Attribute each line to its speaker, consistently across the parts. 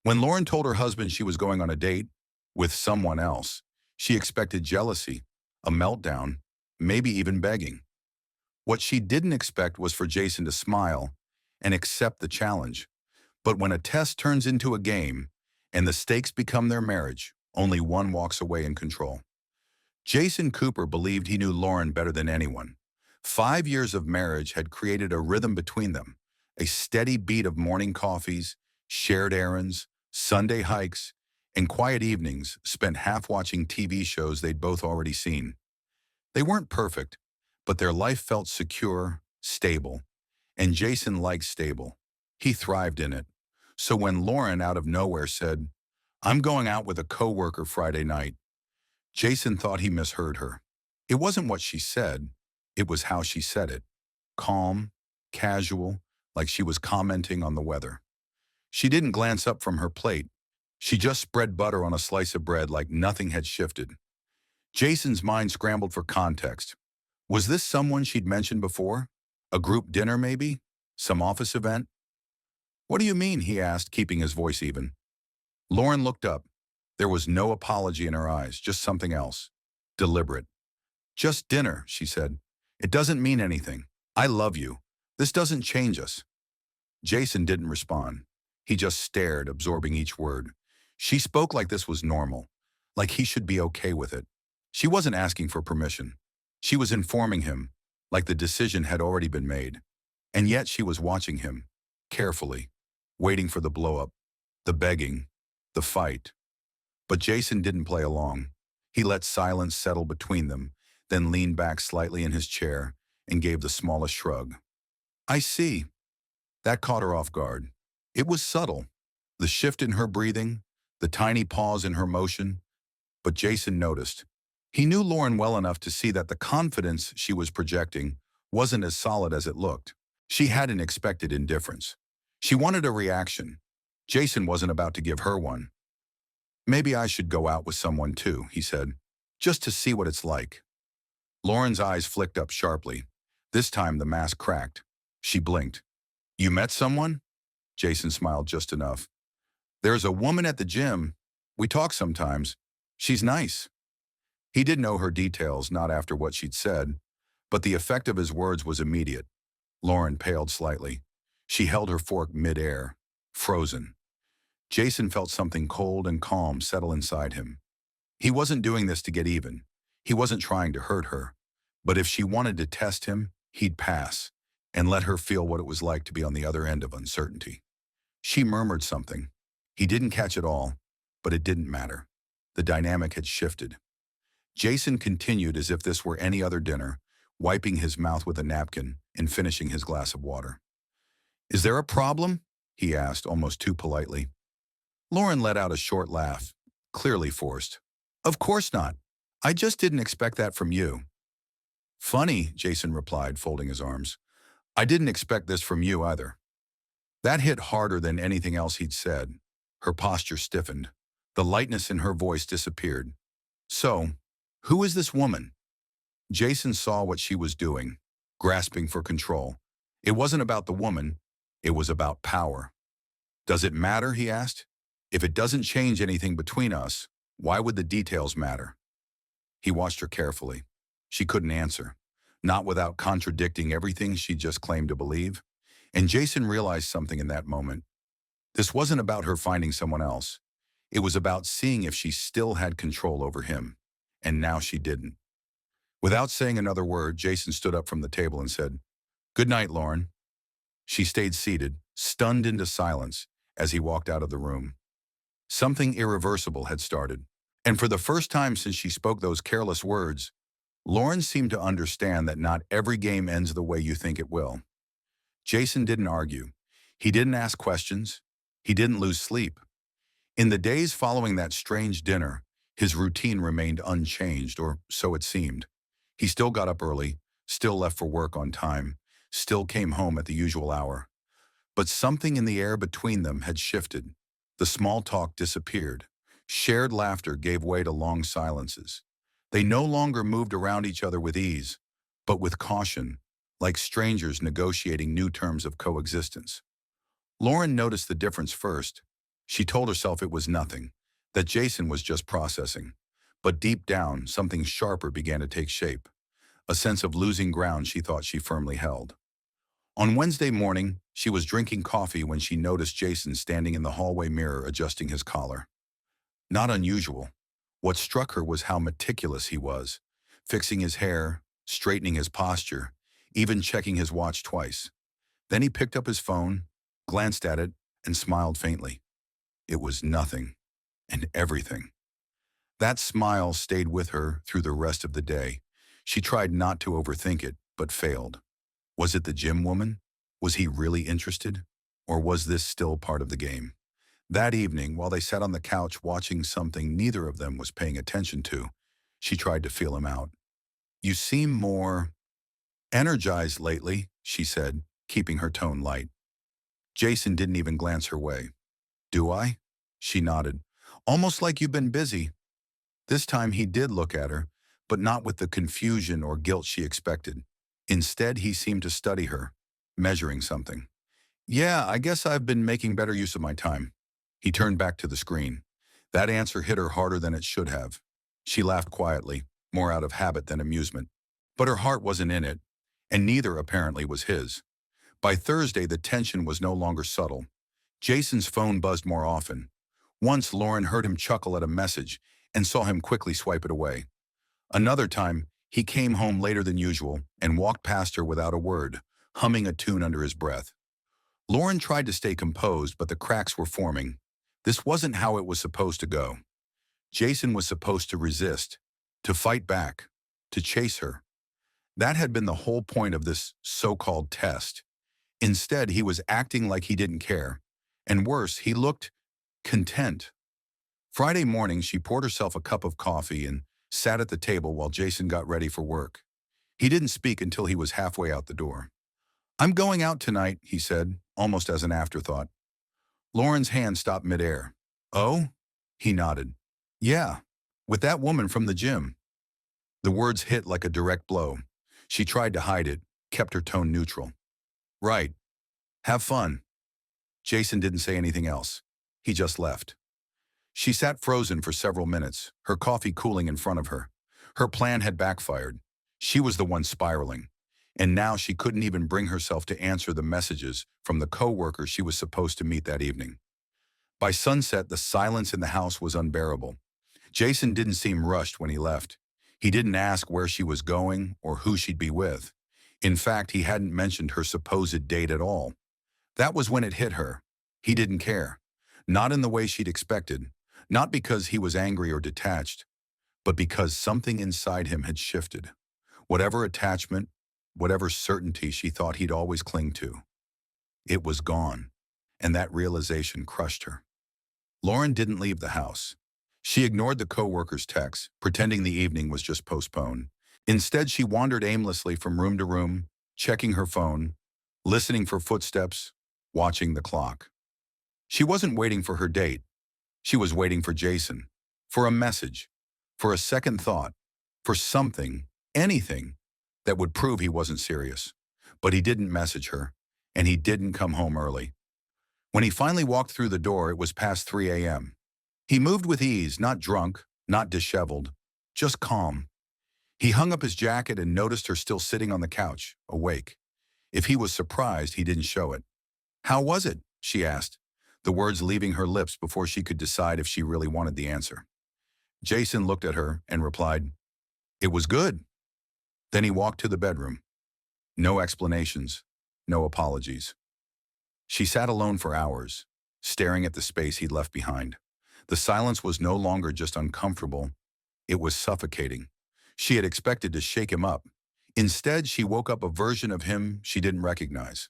Speaker 1: When Lauren told her husband she was going on a date with someone else, she expected jealousy, a meltdown, maybe even begging. What she didn't expect was for Jason to smile and accept the challenge. But when a test turns into a game and the stakes become their marriage, only one walks away in control. Jason Cooper believed he knew Lauren better than anyone. 5 years of marriage had created a rhythm between them, a steady beat of morning coffees, shared errands, Sunday hikes, and quiet evenings spent half watching TV shows they'd both already seen. They weren't perfect, but their life felt secure, stable, and Jason liked stable. He thrived in it. So when Lauren out of nowhere said, "I'm going out with a coworker Friday night," Jason thought he misheard her. It wasn't what she said, it was how she said it. Calm, casual, like she was commenting on the weather. She didn't glance up from her plate. She just spread butter on a slice of bread like nothing had shifted. Jason's mind scrambled for context. Was this someone she'd mentioned before? A group dinner, maybe? Some office event? "What do you mean?" he asked, keeping his voice even. Lauren looked up. There was no apology in her eyes, just something else. Deliberate. "Just dinner," she said. "It doesn't mean anything. I love you. This doesn't change us." Jason didn't respond. He just stared, absorbing each word. She spoke like this was normal, like he should be okay with it. She wasn't asking for permission. She was informing him, like the decision had already been made. And yet she was watching him, carefully, waiting for the blow-up, the begging, the fight. But Jason didn't play along. He let silence settle between them, then leaned back slightly in his chair and gave the smallest shrug. "I see." That caught her off guard. It was subtle, the shift in her breathing, the tiny pause in her motion, but Jason noticed. He knew Lauren well enough to see that the confidence she was projecting wasn't as solid as it looked. She hadn't expected indifference. She wanted a reaction. Jason wasn't about to give her one. "Maybe I should go out with someone too," he said, "just to see what it's like." Lauren's eyes flicked up sharply. This time the mask cracked. She blinked. "You met someone?" Jason smiled just enough. "There's a woman at the gym. We talk sometimes. She's nice." He didn't know her details, not after what she'd said, but the effect of his words was immediate. Lauren paled slightly. She held her fork mid-air, frozen. Jason felt something cold and calm settle inside him. He wasn't doing this to get even. He wasn't trying to hurt her. But if she wanted to test him, he'd pass and let her feel what it was like to be on the other end of uncertainty. She murmured something. He didn't catch it all, but it didn't matter. The dynamic had shifted. Jason continued as if this were any other dinner, wiping his mouth with a napkin and finishing his glass of water. "Is there a problem?" he asked, almost too politely. Lauren let out a short laugh, clearly forced. "Of course not. I just didn't expect that from you." "Funny," Jason replied, folding his arms. "I didn't expect this from you either." That hit harder than anything else he'd said. Her posture stiffened. The lightness in her voice disappeared. "So, who is this woman?" Jason saw what she was doing, grasping for control. It wasn't about the woman, it was about power. "Does it matter?" he asked. "If it doesn't change anything between us, why would the details matter?" He watched her carefully. She couldn't answer, not without contradicting everything she just claimed to believe. And Jason realized something in that moment. This wasn't about her finding someone else. It was about seeing if she still had control over him. And now she didn't. Without saying another word, Jason stood up from the table and said, "Good night, Lauren." She stayed seated, stunned into silence, as he walked out of the room. Something irreversible had started. And for the first time since she spoke those careless words, Lauren seemed to understand that not every game ends the way you think it will. Jason didn't argue. He didn't ask questions. He didn't lose sleep. In the days following that strange dinner, his routine remained unchanged, or so it seemed. He still got up early, still left for work on time, still came home at the usual hour. But something in the air between them had shifted. The small talk disappeared. Shared laughter gave way to long silences. They no longer moved around each other with ease, but with caution, like strangers negotiating new terms of coexistence. Lauren noticed the difference first. She told herself it was nothing, that Jason was just processing. But deep down, something sharper began to take shape, a sense of losing ground she thought she firmly held. On Wednesday morning, she was drinking coffee when she noticed Jason standing in the hallway mirror adjusting his collar. Not unusual. What struck her was how meticulous he was, fixing his hair, straightening his posture, even checking his watch twice. Then he picked up his phone, glanced at it, and smiled faintly. It was nothing, and everything. That smile stayed with her through the rest of the day. She tried not to overthink it, but failed. Was it the gym woman? Was he really interested? Or was this still part of the game? That evening, while they sat on the couch watching something neither of them was paying attention to, she tried to feel him out. "You seem more energized lately," she said, keeping her tone light. Jason didn't even glance her way. "Do I?" She nodded. "Almost like you've been busy." This time he did look at her, but not with the confusion or guilt she expected. Instead, he seemed to study her, measuring something. "Yeah, I guess I've been making better use of my time." He turned back to the screen. That answer hit her harder than it should have. She laughed quietly, more out of habit than amusement. But her heart wasn't in it, and neither apparently was his. By Thursday, the tension was no longer subtle. Jason's phone buzzed more often. Once, Lauren heard him chuckle at a message and saw him quickly swipe it away. Another time, he came home later than usual and walked past her without a word, humming a tune under his breath. Lauren tried to stay composed, but the cracks were forming. This wasn't how it was supposed to go. Jason was supposed to resist, to fight back, to chase her. That had been the whole point of this so-called test. Instead, he was acting like he didn't care. And worse, he looked content. Friday morning, she poured herself a cup of coffee and sat at the table while Jason got ready for work. He didn't speak until he was halfway out the door. "I'm going out tonight," he said, almost as an afterthought. Lauren's hand stopped midair. "Oh?" He nodded. "Yeah, with that woman from the gym." The words hit like a direct blow. She tried to hide it, kept her tone neutral. "Right. Have fun." Jason didn't say anything else. He just left. She sat frozen for several minutes, her coffee cooling in front of her. Her plan had backfired. She was the one spiraling. And now she couldn't even bring herself to answer the messages from the co-worker she was supposed to meet that evening. By sunset, the silence in the house was unbearable. Jason didn't seem rushed when he left. He didn't ask where she was going or who she'd be with. In fact, he hadn't mentioned her supposed date at all. That was when it hit her. He didn't care. Not in the way she'd expected. Not because he was angry or detached, but because something inside him had shifted. Whatever attachment, whatever certainty she thought he'd always cling to, it was gone, and that realization crushed her. Lauren didn't leave the house. She ignored the co-worker's texts, pretending the evening was just postponed. Instead, she wandered aimlessly from room to room, checking her phone, listening for footsteps, watching the clock. She wasn't waiting for her date. She was waiting for Jason, for a message, for a second thought, for something, anything, that would prove he wasn't serious. But he didn't message her, and he didn't come home early. When he finally walked through the door, it was past 3 a.m. He moved with ease, not drunk, not disheveled, just calm. He hung up his jacket and noticed her still sitting on the couch, awake. If he was surprised, he didn't show it. "How was it?" she asked, the words leaving her lips before she could decide if she really wanted the answer. Jason looked at her and replied, "It was good." Then he walked to the bedroom. No explanations, no apologies. She sat alone for hours, staring at the space he'd left behind. The silence was no longer just uncomfortable, it was suffocating. She had expected to shake him up. Instead, she woke up a version of him she didn't recognize,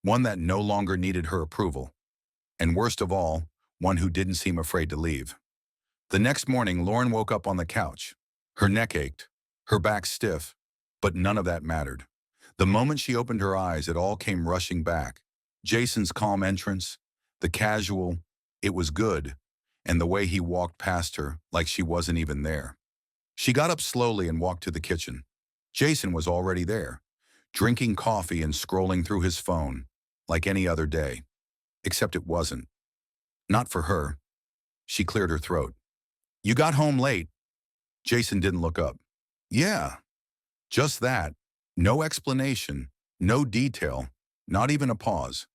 Speaker 1: one that no longer needed her approval. And worst of all, one who didn't seem afraid to leave. The next morning, Lauren woke up on the couch. Her neck ached, her back stiff, but none of that mattered. The moment she opened her eyes, it all came rushing back. Jason's calm entrance, the casual, "It was good," and the way he walked past her like she wasn't even there. She got up slowly and walked to the kitchen. Jason was already there, drinking coffee and scrolling through his phone, like any other day. Except it wasn't. Not for her. She cleared her throat. You got home late. Jason didn't look up. Yeah, just that. No explanation, no detail, not even a pause.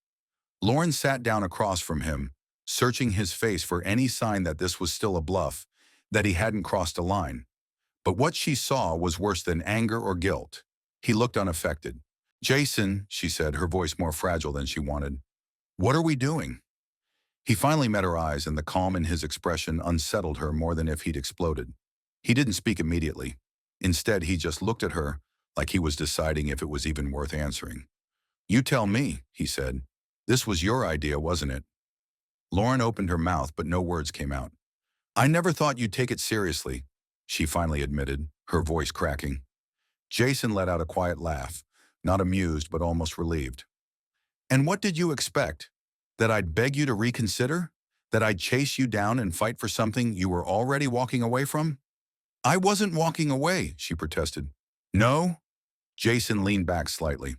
Speaker 1: Lauren sat down across from him, searching his face for any sign that this was still a bluff, that he hadn't crossed a line. But what she saw was worse than anger or guilt. He looked unaffected. Jason, she said, her voice more fragile than she wanted. What are we doing? He finally met her eyes, and the calm in his expression unsettled her more than if he'd exploded. He didn't speak immediately. Instead, he just looked at her like he was deciding if it was even worth answering. You tell me, he said. This was your idea, wasn't it? Lauren opened her mouth, but no words came out. I never thought you'd take it seriously, she finally admitted, her voice cracking. Jason let out a quiet laugh, not amused but almost relieved. And what did you expect? That I'd beg you to reconsider? That I'd chase you down and fight for something you were already walking away from? I wasn't walking away, she protested. No? Jason leaned back slightly.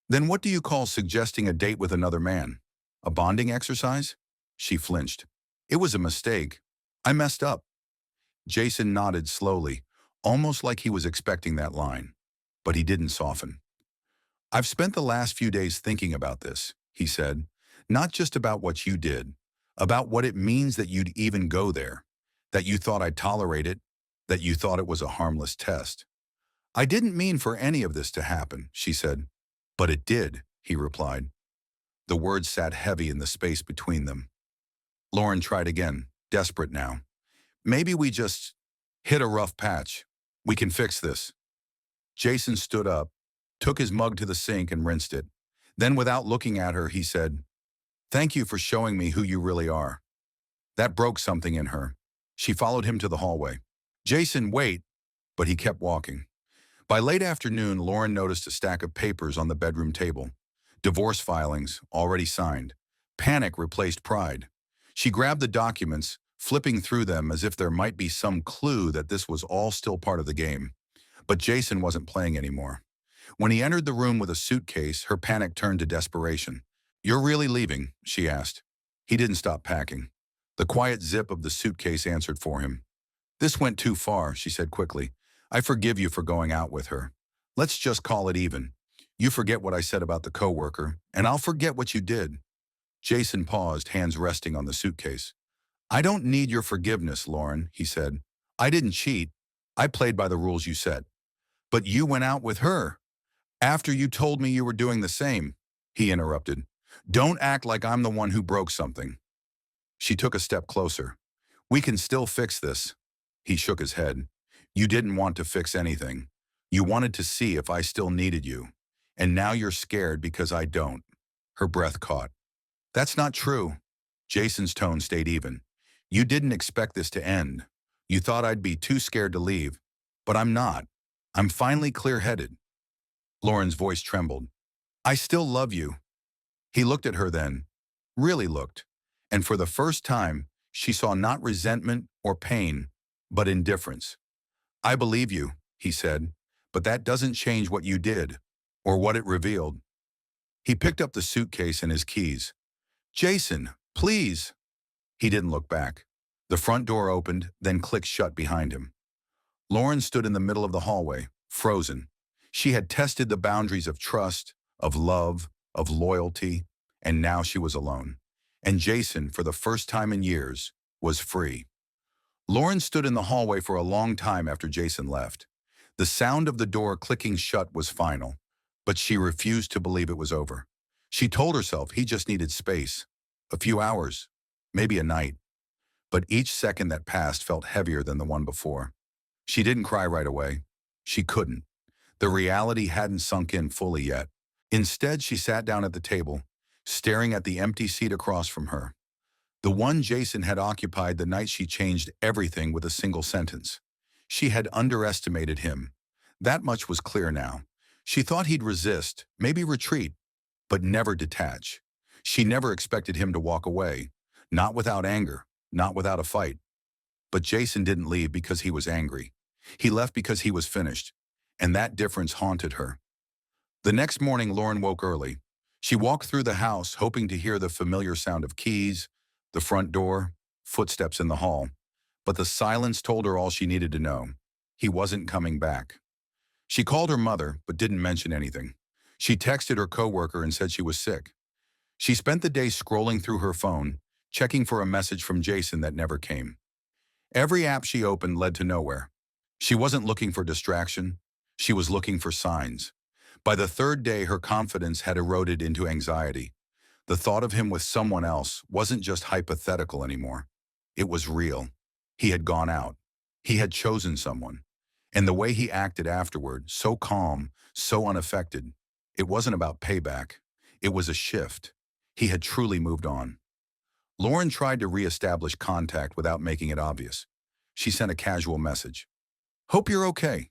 Speaker 1: Then what do you call suggesting a date with another man? A bonding exercise? She flinched. It was a mistake. I messed up. Jason nodded slowly, almost like he was expecting that line. But he didn't soften. I've spent the last few days thinking about this, he said. Not just about what you did, about what it means that you'd even go there, that you thought I'd tolerate it, that you thought it was a harmless test. I didn't mean for any of this to happen, she said. But it did, he replied. The words sat heavy in the space between them. Lauren tried again, desperate now. Maybe we just hit a rough patch. We can fix this. Jason stood up, took his mug to the sink and rinsed it. Then, without looking at her, he said, Thank you for showing me who you really are. That broke something in her. She followed him to the hallway. Jason, wait, but he kept walking. By late afternoon, Lauren noticed a stack of papers on the bedroom table. Divorce filings, already signed. Panic replaced pride. She grabbed the documents, flipping through them as if there might be some clue that this was all still part of the game. But Jason wasn't playing anymore. When he entered the room with a suitcase, her panic turned to desperation. You're really leaving? She asked. He didn't stop packing. The quiet zip of the suitcase answered for him. This went too far, she said quickly. I forgive you for going out with her. Let's just call it even. You forget what I said about the coworker, and I'll forget what you did. Jason paused, hands resting on the suitcase. I don't need your forgiveness, Lauren, he said. I didn't cheat. I played by the rules you set. But you went out with her. After you told me you were doing the same, he interrupted. Don't act like I'm the one who broke something. She took a step closer. We can still fix this. He shook his head. You didn't want to fix anything. You wanted to see if I still needed you. And now you're scared because I don't. Her breath caught. That's not true. Jason's tone stayed even. You didn't expect this to end. You thought I'd be too scared to leave. But I'm not. I'm finally clear-headed. Lauren's voice trembled. I still love you. He looked at her then. Really looked. And for the first time, she saw not resentment or pain, but indifference. I believe you, he said, but that doesn't change what you did, or what it revealed. He picked up the suitcase and his keys. Jason, please. He didn't look back. The front door opened, then clicked shut behind him. Lauren stood in the middle of the hallway, frozen. She had tested the boundaries of trust, of love, of loyalty, and now she was alone. And Jason, for the first time in years, was free. Lauren stood in the hallway for a long time after Jason left. The sound of the door clicking shut was final, but she refused to believe it was over. She told herself he just needed space, a few hours, maybe a night. But each second that passed felt heavier than the one before. She didn't cry right away. She couldn't. The reality hadn't sunk in fully yet. Instead, she sat down at the table, staring at the empty seat across from her. The one Jason had occupied the night she changed everything with a single sentence. She had underestimated him. That much was clear now. She thought he'd resist, maybe retreat, but never detach. She never expected him to walk away, not without anger, not without a fight. But Jason didn't leave because he was angry. He left because he was finished, and that difference haunted her. The next morning, Lauren woke early. She walked through the house, hoping to hear the familiar sound of keys, The front door, footsteps in the hall. But the silence told her all she needed to know. He wasn't coming back. She called her mother, but didn't mention anything. She texted her coworker and said she was sick. She spent the day scrolling through her phone, checking for a message from Jason that never came. Every app she opened led to nowhere. She wasn't looking for distraction. She was looking for signs. By the third day, her confidence had eroded into anxiety. The thought of him with someone else wasn't just hypothetical anymore. It was real. He had gone out. He had chosen someone. And the way he acted afterward, so calm, so unaffected, it wasn't about payback. It was a shift. He had truly moved on. Lauren tried to reestablish contact without making it obvious. She sent a casual message. "Hope you're okay."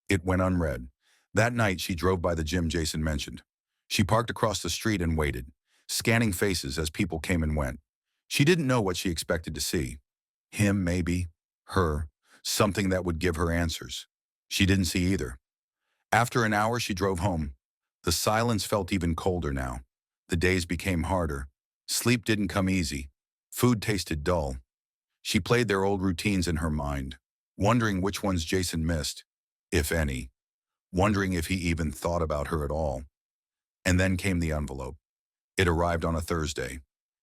Speaker 1: It went unread. That night, she drove by the gym Jason mentioned. She parked across the street and waited, scanning faces as people came and went. She didn't know what she expected to see. Him, maybe. Her. Something that would give her answers. She didn't see either. After an hour, she drove home. The silence felt even colder now. The days became harder. Sleep didn't come easy. Food tasted dull. She played their old routines in her mind, wondering which ones Jason missed, if any, wondering if he even thought about her at all. And then came the envelope. It arrived on a Thursday,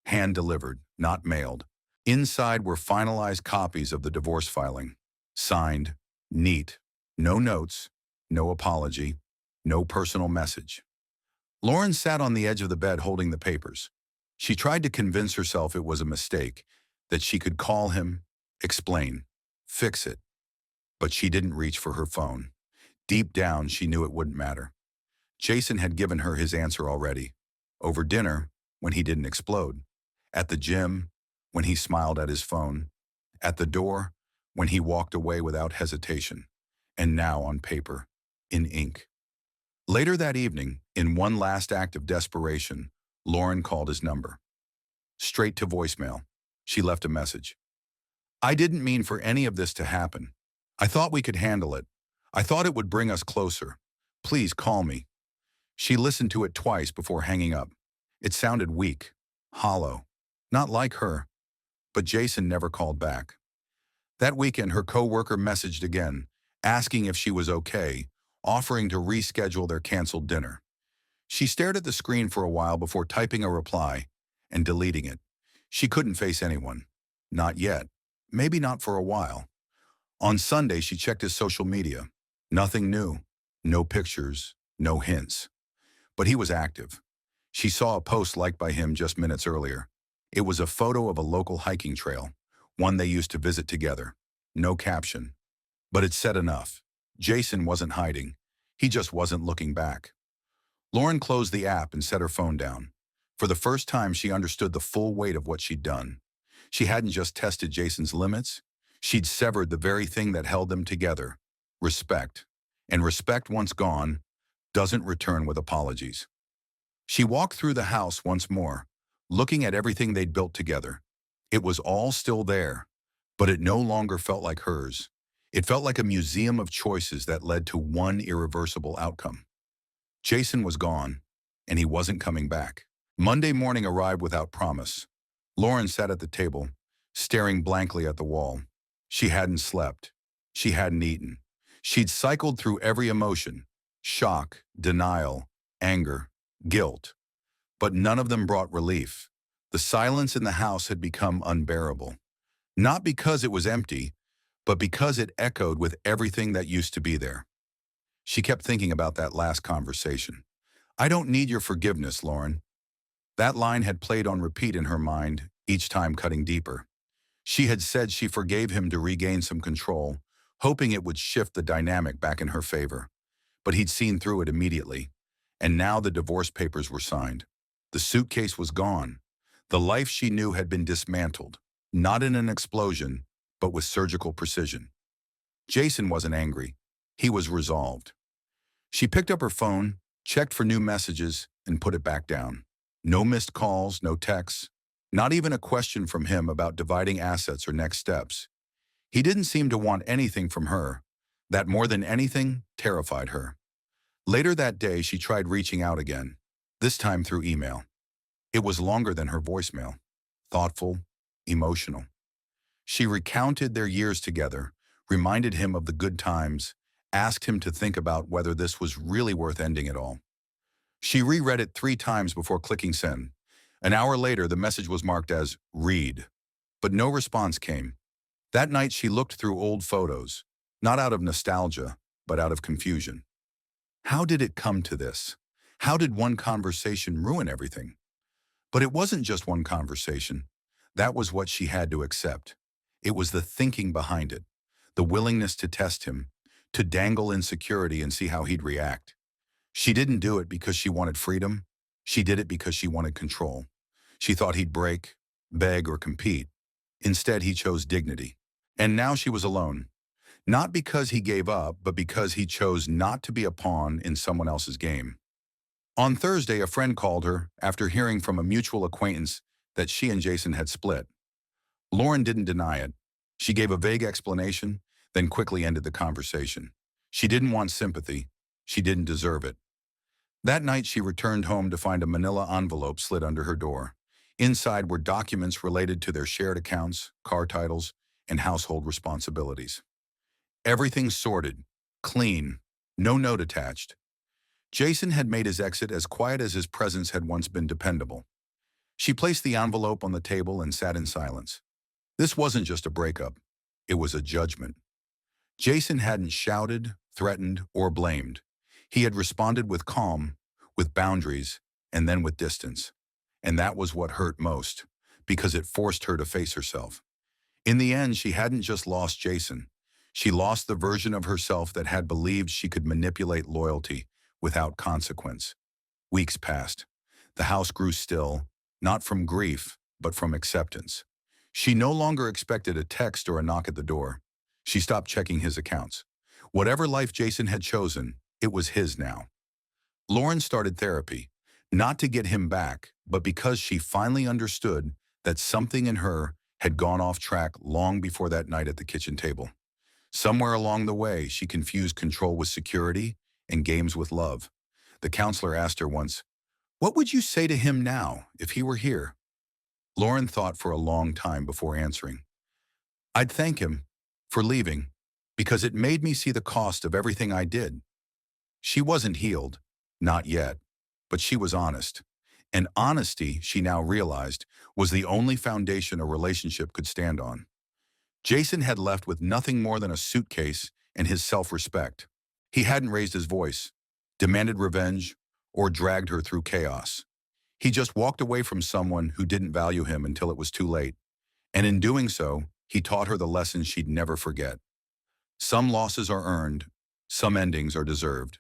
Speaker 1: hand-delivered, not mailed. Inside were finalized copies of the divorce filing, signed, neat, no notes, no apology, no personal message. Lauren sat on the edge of the bed holding the papers. She tried to convince herself it was a mistake, that she could call him, explain, fix it. But she didn't reach for her phone. Deep down, she knew it wouldn't matter. Jason had given her his answer already. Over dinner, when he didn't explode. At the gym, when he smiled at his phone. At the door, when he walked away without hesitation. And now on paper, in ink. Later that evening, in one last act of desperation, Lauren called his number. Straight to voicemail. She left a message. "I didn't mean for any of this to happen. I thought we could handle it. I thought it would bring us closer. Please call me." She listened to it twice before hanging up. It sounded weak, hollow, not like her. But Jason never called back. That weekend, her coworker messaged again, asking if she was okay, offering to reschedule their canceled dinner. She stared at the screen for a while before typing a reply and deleting it. She couldn't face anyone. Not yet. Maybe not for a while. On Sunday, she checked his social media. Nothing new. No pictures. No hints. But he was active. She saw a post liked by him just minutes earlier. It was a photo of a local hiking trail, one they used to visit together. No caption. But it said enough. Jason wasn't hiding. He just wasn't looking back. Lauren closed the app and set her phone down. For the first time, she understood the full weight of what she'd done. She hadn't just tested Jason's limits. She'd severed the very thing that held them together. Respect. And respect, once gone, doesn't return with apologies. She walked through the house once more, looking at everything they'd built together. It was all still there, but it no longer felt like hers. It felt like a museum of choices that led to one irreversible outcome. Jason was gone, and he wasn't coming back. Monday morning arrived without promise. Lauren sat at the table, staring blankly at the wall. She hadn't slept. She hadn't eaten. She'd cycled through every emotion: shock, denial, anger, guilt. But none of them brought relief. The silence in the house had become unbearable. Not because it was empty, but because it echoed with everything that used to be there. She kept thinking about that last conversation. "I don't need your forgiveness, Lauren." That line had played on repeat in her mind, each time cutting deeper. She had said she forgave him to regain some control, hoping it would shift the dynamic back in her favor. But he'd seen through it immediately. And now the divorce papers were signed. The suitcase was gone. The life she knew had been dismantled, not in an explosion, but with surgical precision. Jason wasn't angry. He was resolved. She picked up her phone, checked for new messages, and put it back down. No missed calls, no texts, not even a question from him about dividing assets or next steps. He didn't seem to want anything from her. That, more than anything, terrified her. Later that day, she tried reaching out again, this time through email. It was longer than her voicemail. Thoughtful, emotional. She recounted their years together, reminded him of the good times, asked him to think about whether this was really worth ending it all. She reread it 3 times before clicking send. An hour later, the message was marked as read, but no response came. That night, she looked through old photos, not out of nostalgia, but out of confusion. How did it come to this? How did one conversation ruin everything? But it wasn't just one conversation. That was what she had to accept. It was the thinking behind it, the willingness to test him, to dangle insecurity and see how he'd react. She didn't do it because she wanted freedom. She did it because she wanted control. She thought he'd break, beg, or compete. Instead, he chose dignity. And now she was alone. Not because he gave up, but because he chose not to be a pawn in someone else's game. On Thursday, a friend called her after hearing from a mutual acquaintance that she and Jason had split. Lauren didn't deny it. She gave a vague explanation, then quickly ended the conversation. She didn't want sympathy. She didn't deserve it. That night, she returned home to find a manila envelope slid under her door. Inside were documents related to their shared accounts, car titles, and household responsibilities. Everything sorted, clean, no note attached. Jason had made his exit as quiet as his presence had once been dependable. She placed the envelope on the table and sat in silence. This wasn't just a breakup. It was a judgment. Jason hadn't shouted, threatened, or blamed. He had responded with calm, with boundaries, and then with distance. And that was what hurt most, because it forced her to face herself. In the end, she hadn't just lost Jason. She lost the version of herself that had believed she could manipulate loyalty without consequence. Weeks passed. The house grew still, not from grief, but from acceptance. She no longer expected a text or a knock at the door. She stopped checking his accounts. Whatever life Jason had chosen, it was his now. Lauren started therapy, not to get him back, but because she finally understood that something in her had gone off track long before that night at the kitchen table. Somewhere along the way, she confused control with security and games with love. The counselor asked her once, "What would you say to him now if he were here?" Lauren thought for a long time before answering. "I'd thank him for leaving, because it made me see the cost of everything I did." She wasn't healed, not yet, but she was honest. And honesty, she now realized, was the only foundation a relationship could stand on. Jason had left with nothing more than a suitcase and his self-respect. He hadn't raised his voice, demanded revenge, or dragged her through chaos. He just walked away from someone who didn't value him until it was too late. And in doing so, he taught her the lesson she'd never forget. Some losses are earned, some endings are deserved.